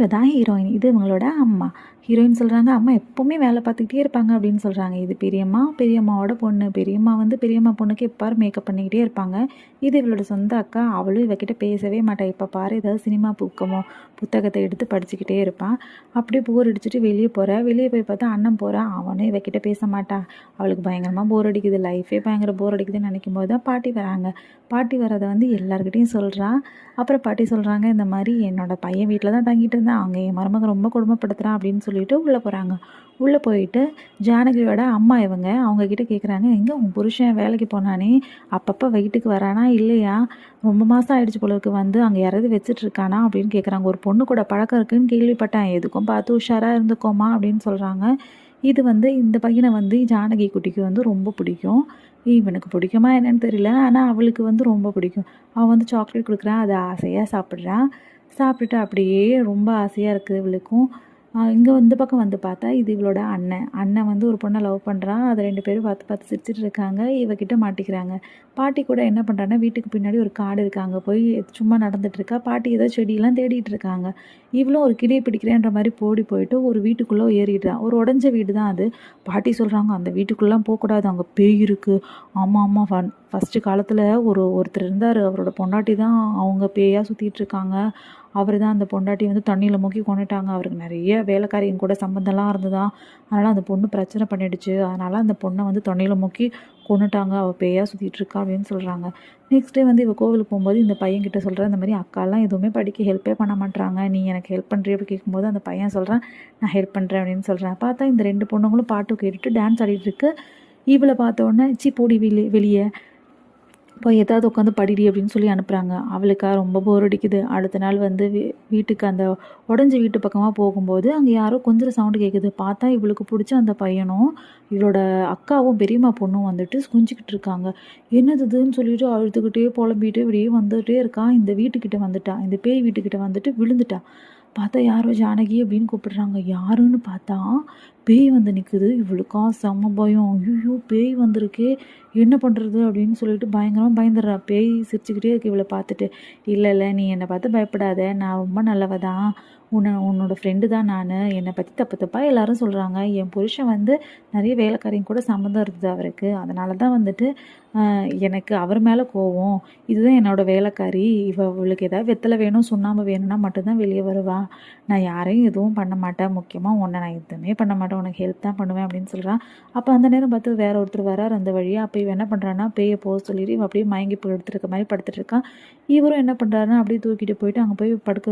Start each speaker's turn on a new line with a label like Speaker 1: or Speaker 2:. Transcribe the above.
Speaker 1: இவ தான் ஹீரோயின், இது இவங்களோட அம்மா. ஹீரோயின் சொல்கிறாங்க, அம்மா எப்போவுமே வேலை பார்த்துக்கிட்டே இருப்பாங்க அப்படின்னு சொல்கிறாங்க. இது பெரியம்மா, பெரியம்மாவோட பொண்ணு. பெரியம்மா வந்து பெரியம்மா பொண்ணுக்கு எப்பாரு மேக்கப் பண்ணிக்கிட்டே இருப்பாங்க. இது இவளோட சொந்த அக்கா. அவளும் இவகிட்ட பேசவே மாட்டா. இப்போ பாரு ஏதாவது சினிமா புத்தகத்தை எடுத்து படிச்சுக்கிட்டே இருப்பான். அப்படியே போர் அடிச்சுட்டு வெளியே போகிறா. வெளியே போய் பார்த்தா அண்ணன் போகிறான். அவனும் இவகிட்ட பேச மாட்டான். அவளுக்கு பயங்கரமாக போர் அடிக்குது. லைஃபே பயங்கர போர் அடிக்குதுன்னு நினைக்கும் போது தான் பாட்டி வராங்க. பாட்டி வரதை வந்து எல்லாருக்கிட்டையும் சொல்கிறா. அப்புறம் பாட்டி சொல்கிறாங்க, இந்த மாதிரி என்னோட பையன் வீட்டில் தான் தங்கிட்டு இருந்தான், அவங்க என் மருமகன் ரொம்ப கொடுமைப்படுத்துகிறான் அப்படின்னு சொல்லிட்டு உள்ளே போகிறாங்க. உள்ளே போயிட்டு ஜானகியோட அம்மா இவங்க அவங்கக்கிட்ட கேட்குறாங்க, எங்கே உன் புருஷன் வேலைக்கு போனானே அப்பப்போ வீட்டுக்கு வரானா இல்லையா, ரொம்ப மாதம் ஆயிடுச்சு போல இருக்கு, வந்து அங்கே யாராவது வச்சுட்டு இருக்கானா அப்படின்னு கேட்குறாங்க. ஒரு பொண்ணு கூட பழக்கம் இருக்குன்னு கேள்விப்பட்டேன், எதுக்கும் பார்த்து உஷாராக இருந்துக்கோமா அப்படின்னு சொல்கிறாங்க. இது வந்து இந்த பையனை வந்து ஜானகி குட்டிக்கு வந்து ரொம்ப பிடிக்கும். இவனுக்கு பிடிக்குமா என்னன்னு தெரியல, ஆனால் அவளுக்கு வந்து ரொம்ப பிடிக்கும். அவன் வந்து சாக்லேட் கொடுக்குறான், அதை ஆசையாக சாப்பிட்றான். சாப்பிட்டுட்டு அப்படியே ரொம்ப ஆசையாக இருக்குது இவளுக்கும். இங்கே இந்த பக்கம் வந்து பார்த்தா இது இவளோட அண்ணன் வந்து ஒரு பொண்ணை லவ் பண்ணுறான். அதை 2 பேரும் பார்த்து பார்த்து சிரிச்சிட்டு இருக்காங்க. இவகிட்ட மாட்டிக்கிறாங்க. பாட்டி கூட என்ன பண்ணுறான்னா, வீட்டுக்கு பின்னாடி ஒரு காடு இருக்குது, அங்கே போய் சும்மா நடந்துட்டுருக்கா. பாட்டி ஏதோ செடியெல்லாம் தேடிட்டு இருக்காங்க. இவளும் ஒரு கிளியை பிடிக்கிறேன்ற மாதிரி போயிட்டு ஒரு வீட்டுக்குள்ளே ஏறிடுறான். ஒரு உடஞ்ச வீடு தான் அது. பாட்டி சொல்கிறாங்க, அந்த வீட்டுக்குள்ளெலாம் போகக்கூடாது, அங்கே பேய் இருக்குது. ஆமாம் ஃபஸ்ட்டு காலத்தில் ஒருத்தர் இருந்தார், அவரோட பொண்டாட்டி தான் அவங்க பேயாக சுற்றிட்டு இருக்காங்க. அவர் தான் அந்த பொண்டாட்டி வந்து தண்ணியில் முக்கி கொண்டுட்டாங்க. அவருக்கு நிறைய வேலைக்காரிங்க கூட சம்மந்தம்லாம் இருந்ததா. அதனால் அந்த பொண்ணு பிரச்சனை பண்ணிடுச்சு. அதனால் அந்த பொண்ணை வந்து தண்ணியில் முக்கி கொண்டுட்டாங்க, அவள் பேயாக சுற்றிட்டு இருக்கா அப்படின்னு சொல்கிறாங்க. நெக்ஸ்ட் டே வந்து இவள் கோவிலுக்கு போகும்போது இந்த பையன்கிட்ட சொல்கிறேன், இந்த மாதிரி அக்காலாம் எதுவுமே படிக்க ஹெல்ப்பே பண்ண மாட்டாங்க, நீ எனக்கு ஹெல்ப் பண்ணுறிய அப்படி கேட்கும்போது அந்த பையன் சொல்கிறான், நான் ஹெல்ப் பண்ணுறேன் அப்படின்னு சொல்கிறேன். பார்த்தா இந்த 2 பொண்ணுங்களும் பாட்டு கேட்டுட்டு டான்ஸ் ஆடிட்டு இருக்கு. இவளை பார்த்த உடனே போடி வெளியே போய் ஏதாவது உட்காந்து படிடி அப்படின்னு சொல்லி அனுப்புகிறாங்க. அவளுக்கா ரொம்ப போர் அடிக்குது. அடுத்த நாள் வந்து வீட்டுக்கு அந்த உடஞ்சி வீட்டு பக்கமாக போகும்போது அங்கே யாரோ கொஞ்சம் சவுண்டு கேட்குது. பார்த்தா இவளுக்கு பிடிச்ச அந்த பையனும் இவளோட அக்காவும் பெரியம்மா பொண்ணும் வந்துட்டு குஞ்சிக்கிட்டு இருக்காங்க. என்னதுன்னு சொல்லிட்டு அழுதுகிட்டே புலம்பிட்டு இப்படியே வந்துகிட்டே இருக்கா. இந்த வீட்டுக்கிட்ட வந்துட்டா, இந்த பேய் வீட்டுக்கிட்ட வந்துட்டு விழுந்துட்டா. பார்த்தா யாரோ ஜானகி அப்படின்னு கூப்பிடுறாங்க. யாருன்னு பார்த்தா பேய் வந்து நிற்குது. இவளுக்கா செம்ம பயம். ஐயோ பேய் வந்திருக்கே, என்ன பண்ணுறது அப்படின்னு சொல்லிட்டு பயங்கரமாக பயந்துடுறா. பேய் சிரிச்சுக்கிட்டே இருக்கு இவளை பார்த்துட்டு. இல்லை நீ என்னை பார்த்து பயப்படாத, நான் ரொம்ப நல்லவ தான், உன்னோட ஃப்ரெண்டு தான் நான். என்னை பற்றி தப்பாக எல்லாரும் சொல்கிறாங்க. என் புருஷன் வந்து நிறைய வேலைக்காரிங்க கூட சம்மந்தம் இருக்குது அவருக்கு. அதனால தான் வந்துட்டு எனக்கு அவர் மேலே கோவம். இதுதான் என்னோடய வேலைக்காரி. இவளுக்கு ஏதாவது வெத்தலை வேணும், சுண்ணாம்பு வேணும்னா மட்டும்தான் வெளியே வருவாள். நான் யாரையும் எதுவும் பண்ண மாட்டேன், முக்கியமாக உன்னை நான் எதுவுமே பண்ண மாட்டேன், உனக்கு ஹெல்ப் தான் பண்ணுவேன் அப்படின்னு சொல்கிறான். அப்போ அந்த நேரம் பார்த்து வேற ஒருத்தர் வரார் அந்த வழியாக. அப்போ இவன் என்ன பண்ணுறான்னா, பேயை போக சொல்லிட்டு இவன் அப்படியே மயங்கி படுத்துருக்க மாதிரி படுத்துட்டு இருக்கான். இவரும் என்ன பண்ணுறாருன்னா அப்படியே தூக்கிட்டு போயிட்டு அங்கே போய் படுக்க